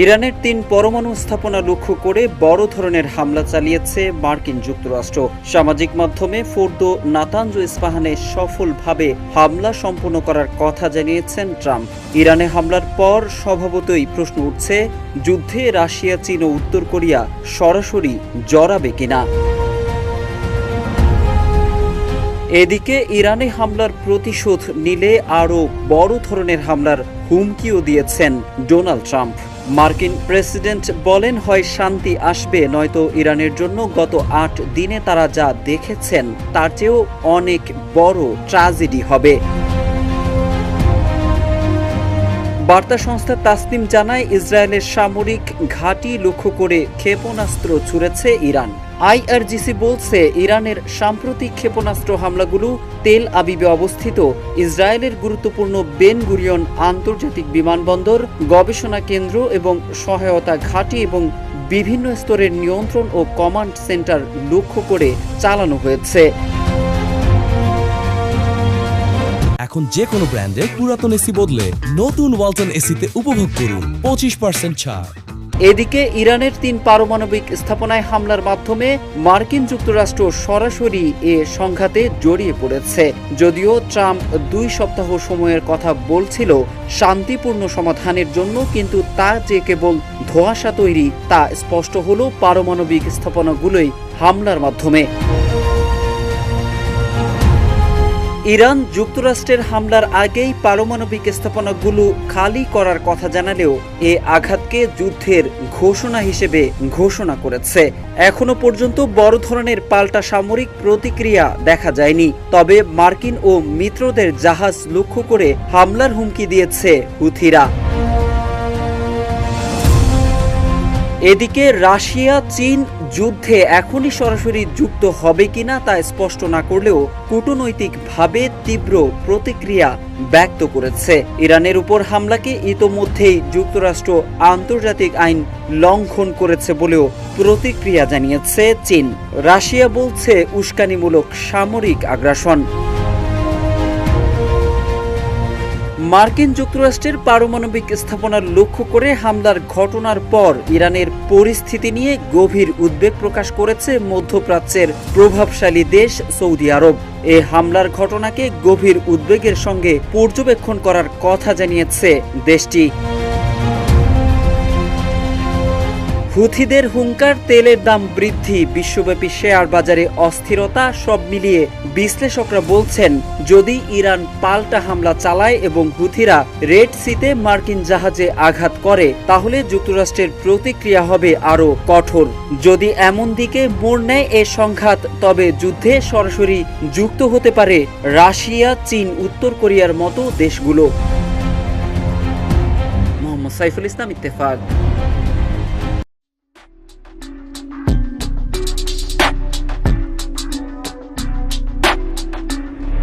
ইরানের ৩ পরমাণু স্থাপনা লক্ষ্য করে বড় ধরনের হামলা চালিয়েছে মার্কিন যুক্তরাষ্ট্র। সামাজিক মাধ্যমে ফোর্দো, নাতানজ, ইস্পাহানে সফলভাবে হামলা সম্পন্ন করার কথা জানিয়েছেন ট্রাম্প। ইরানে হামলার পর স্বভাবতই প্রশ্ন উঠছে, যুদ্ধে রাশিয়া, চীন ও উত্তর কোরিয়া সরাসরি জড়াবে কিনা। এদিকে ইরানে হামলার প্রতিশোধ নিলে আরও বড় ধরনের হামলার হুমকিও দিয়েছেন ডোনাল্ড ট্রাম্প। মার্কিন প্রেসিডেন্ট বলেন, হয় শান্তি আসবে, নয়তো ইরানের জন্য গত ৮ দিনে তারা যা দেখেছেন তার চেয়েও অনেক বড় ট্র্যাজেডি হবে। বার্তা সংস্থা তাসনিম জানায়, ইসরায়েলের সামরিক ঘাঁটি লক্ষ্য করে ক্ষেপণাস্ত্র ছুড়েছে ইরান। আইআরজিসি বলছে, ইরানের সাম্প্রতিক ক্ষেপণাস্ত্র হামলাগুলো তেল আবিবে অবস্থিত ইসরায়েলের গুরুত্বপূর্ণ বেন গুরিয়ন আন্তর্জাতিক বিমানবন্দর, গবেষণা কেন্দ্র এবং সহায়তা ঘাঁটি এবং বিভিন্ন স্তরের নিয়ন্ত্রণ ও কমান্ড সেন্টার লক্ষ্য করে চালানো হয়েছে। এখন যে কোনো ব্র্যান্ডের পুরাতন এসি বদলে নতুন ওয়ালটন এসিতে উপভোগ করুন 25% ছাড়। এদিকে ইরানের ৩ পারমাণবিক স্থাপনায় হামলার মাধ্যমে মার্কিন যুক্তরাষ্ট্র সরাসরি এ সংঘাতে জড়িয়ে পড়েছে। যদিও ট্রাম্প ২ সপ্তাহ সময়ের কথা বলছিল শান্তিপূর্ণ সমাধানের জন্য, কিন্তু তা যে কেবল ধোঁয়াশা তৈরি তা স্পষ্ট হলো পারমাণবিক স্থাপনাগুলোই হামলার মাধ্যমে। ইরান যুক্তরাষ্ট্রের হামলার আগেই পারমাণবিক স্থাপনাগুলো খালি করার কথা জানালেও এ আঘাতকে যুদ্ধের ঘোষণা হিসেবে ঘোষণা করেছে। এখনো পর্যন্ত বড় ধরনের পাল্টা সামরিক প্রতিক্রিয়া দেখা যায়নি, তবে মার্কিন ও মিত্রদের জাহাজ লক্ষ্য করে হামলার হুমকি দিয়েছে হুথিরা। এদিকে রাশিয়া, চীন যুদ্ধে এখনই সরাসরি যুক্ত হবে কিনা তা স্পষ্ট না করলেও কূটনৈতিকভাবে তীব্র প্রতিক্রিয়া ব্যক্ত করেছে। ইরানের উপর হামলাকে ইতোমধ্যেই যুক্তরাষ্ট্র আন্তর্জাতিক আইন লঙ্ঘন করেছে বলেও প্রতিক্রিয়া জানিয়েছে চীন। রাশিয়া বলছে উস্কানিমূলক সামরিক আগ্রাসন। মার্কিন যুক্তরাষ্ট্রের পারমাণবিক স্থাপনার লক্ষ্য করে হামলার ঘটনার পর ইরানের পরিস্থিতি নিয়ে গভীর উদ্বেগ প্রকাশ করেছে মধ্যপ্রাচ্যের প্রভাবশালী দেশ সৌদি আরব। এ হামলার ঘটনাকে গভীর উদ্বেগের সঙ্গে পর্যবেক্ষণ করার কথা জানিয়েছে দেশটি। হুথিদের হুঙ্কার, তেলের দাম বৃদ্ধি, বিশ্বব্যাপী শেয়ার বাজারে অস্থিরতা, সব মিলিয়ে বিশ্লেষকরা বলছেন, যদি ইরান পাল্টা হামলা চালায় এবং হুথিরা রেড সিতে মার্কিন জাহাজে আঘাত করে, তাহলে যুক্তরাষ্ট্রের প্রতিক্রিয়া হবে আরও কঠোর। যদি এমন দিকে মোড় নেয় এ সংঘাত, তবে যুদ্ধে সরাসরি যুক্ত হতে পারে রাশিয়া, চীন, উত্তর কোরিয়ার মতো দেশগুলো। মোহাম্মদ সাইফুল ইসলাম, ইত্তেফাক।